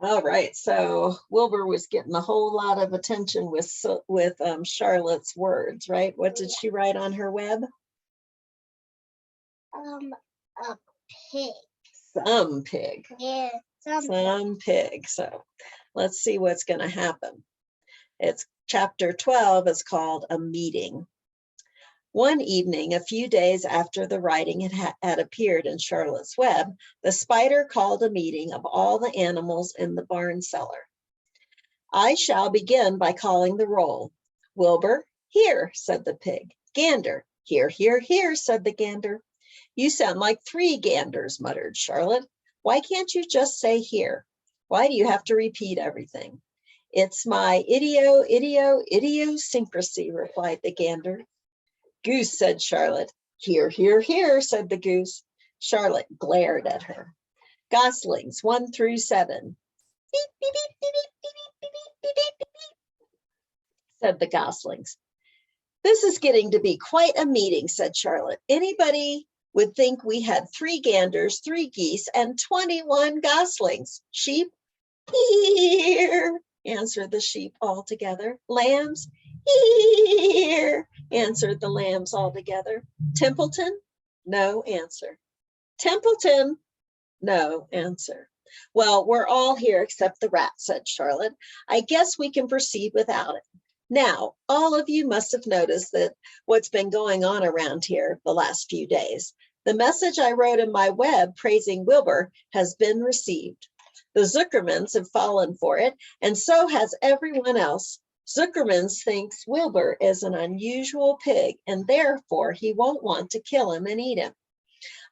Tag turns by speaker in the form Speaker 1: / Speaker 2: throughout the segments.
Speaker 1: All right, so Wilbur was getting a whole lot of attention with Charlotte's words, right? What did she write on her web?
Speaker 2: A pig.
Speaker 1: Some pig.
Speaker 2: Yeah,
Speaker 1: some pig. So let's see what's going to happen. It's chapter 12 is called A Meeting. One evening, a few days after the writing had appeared in Charlotte's Web, the spider called a meeting of all the animals in the barn cellar. I shall begin by calling the roll. Wilbur, here, said the pig. Gander, here, here, here, said the gander. You sound like 3 ganders, muttered Charlotte. Why can't you just say here? Why do you have to repeat everything? It's my idiosyncrasy, replied the gander. Goose, said Charlotte. Here, here, here, said the goose. Charlotte glared at her. Goslings, 1 through 7. Beep, beep, beep, beep, beep, beep, beep, beep, beep, beep, said the goslings. This is getting to be quite a meeting, said Charlotte. Anybody would think we had 3 ganders, 3 geese, and 21 goslings. Sheep? Here, answered the sheep all together. Lambs? Here, answered the lambs all together. Templeton? No answer. Templeton? No answer. Well, we're all here except the rat, said Charlotte. I guess we can proceed without it. Now, all of you must have noticed that what's been going on around here the last few days. The message I wrote in my web praising Wilbur has been received. The Zuckermans have fallen for it, and so has everyone else. Zuckermans thinks Wilbur is an unusual pig, and therefore he won't want to kill him and eat him.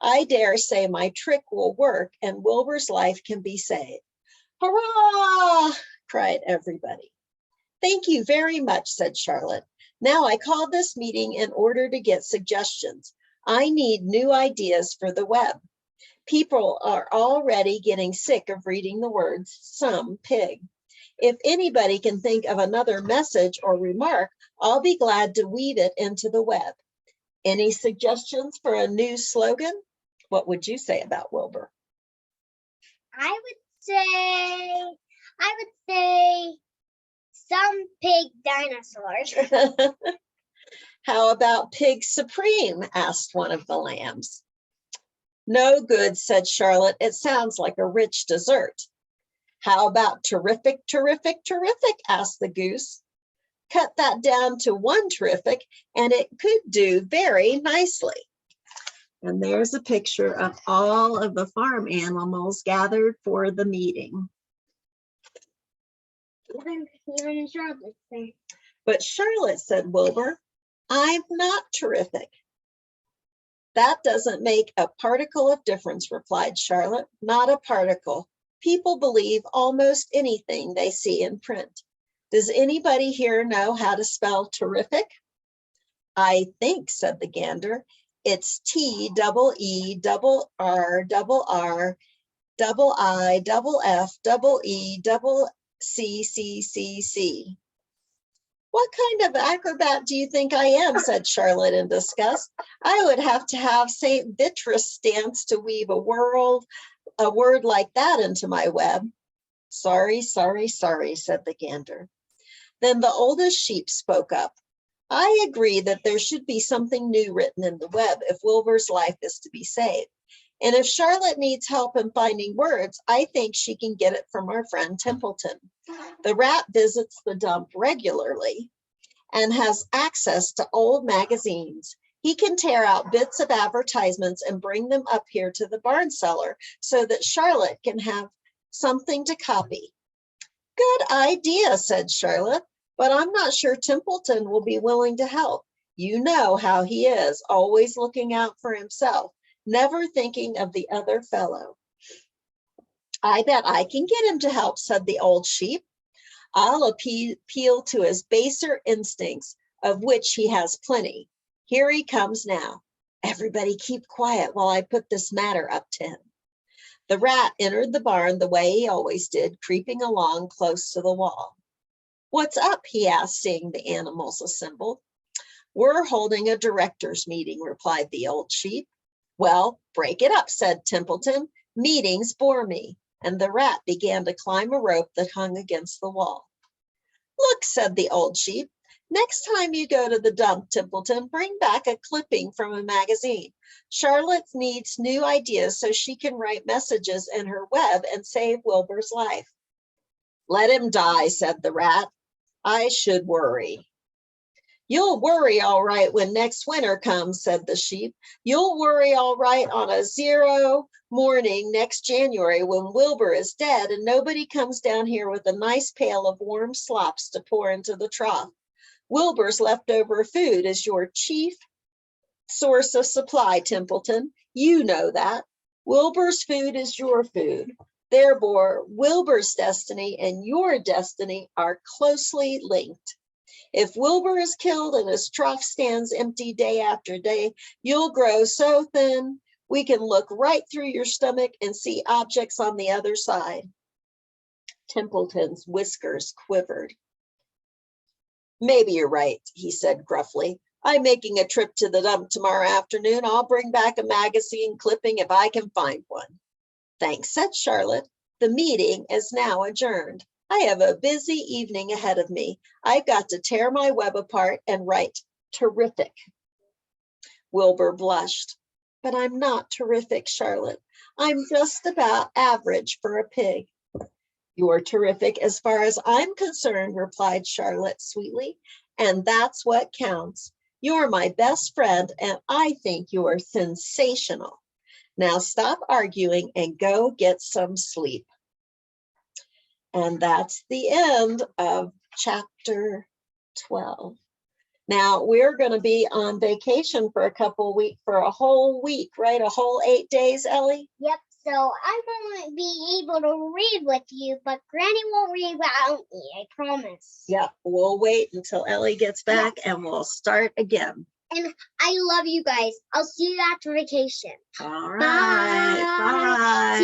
Speaker 1: I dare say my trick will work, and Wilbur's life can be saved. Hurrah! Cried everybody. Thank you very much, said Charlotte. Now I called this meeting in order to get suggestions. I need new ideas for the web. People are already getting sick of reading the words some pig. If anybody can think of another message or remark, I'll be glad to weave it into the web. Any suggestions for a new slogan? What would you say about Wilbur?
Speaker 2: I would say some pig dinosaurs.
Speaker 1: How about Pig Supreme? Asked one of the lambs. No good, said Charlotte. It sounds like a rich dessert. How about terrific, terrific, terrific? Asked the goose. Cut that down to 1 terrific, and it could do very nicely. And there's a picture of all of the farm animals gathered for the meeting.
Speaker 2: Even Charlotte said.
Speaker 1: But Charlotte, said Wilbur, I'm not terrific. That doesn't make a particle of difference, replied Charlotte. Not a particle. People believe almost anything they see in print. Does anybody here know how to spell terrific? I think, said the gander, it's T double E double R double R double I double F double E double C C C C. What kind of acrobat do you think I am? Said Charlotte in disgust. I would have to have St. Vitrus dance to weave a word like that into my web. Sorry, sorry, sorry, said the gander. Then the oldest sheep spoke up. I agree that there should be something new written in the web if Wilbur's life is to be saved. And if Charlotte needs help in finding words, I think she can get it from our friend Templeton. The rat visits the dump regularly and has access to old magazines. He can tear out bits of advertisements and bring them up here to the barn cellar so that Charlotte can have something to copy. Good idea, said Charlotte, but I'm not sure Templeton will be willing to help. You know how he is, always looking out for himself, never thinking of the other fellow. I bet I can get him to help, said the old sheep. I'll appeal to his baser instincts, of which he has plenty. Here he comes now. Everybody keep quiet while I put this matter up to him. The rat entered the barn the way he always did, creeping along close to the wall. What's up? He asked, seeing the animals assembled. We're holding a directors' meeting, replied the old sheep. Well, break it up, said Templeton. Meetings bore me. and the rat began to climb a rope that hung against the wall. Look, said the old sheep, next time you go to the dump, Templeton, bring back a clipping from a magazine. Charlotte needs new ideas so she can write messages in her web and save Wilbur's life. Let him die, said the rat. I should worry. You'll worry all right when next winter comes, said the sheep. You'll worry all right on a 0 morning next January when Wilbur is dead and nobody comes down here with a nice pail of warm slops to pour into the trough. Wilbur's leftover food is your chief source of supply, Templeton. You know that. Wilbur's food is your food. Therefore, Wilbur's destiny and your destiny are closely linked. If Wilbur is killed and his trough stands empty day after day, you'll grow so thin we can look right through your stomach and see objects on the other side. Templeton's whiskers quivered. Maybe you're right, he said gruffly. I'm making a trip to the dump tomorrow afternoon. I'll bring back a magazine clipping if I can find one. Thanks, said Charlotte. The meeting is now adjourned. I have a busy evening ahead of me. I've got to tear my web apart and write terrific. Wilbur blushed. But I'm not terrific, Charlotte. I'm just about average for a pig. You're terrific as far as I'm concerned, replied Charlotte sweetly, and that's what counts. You're my best friend, and I think you're sensational. Now stop arguing and go get some sleep. And that's the end of chapter 12. Now we're going to be on vacation for a whole week, right? A whole 8 days, Ellie?
Speaker 2: Yep, so I won't be able to read with you, but Granny won't read without me, I promise.
Speaker 1: Yep, we'll wait until Ellie gets back and we'll start again.
Speaker 2: And I love you guys. I'll see you after vacation.
Speaker 1: All right, bye.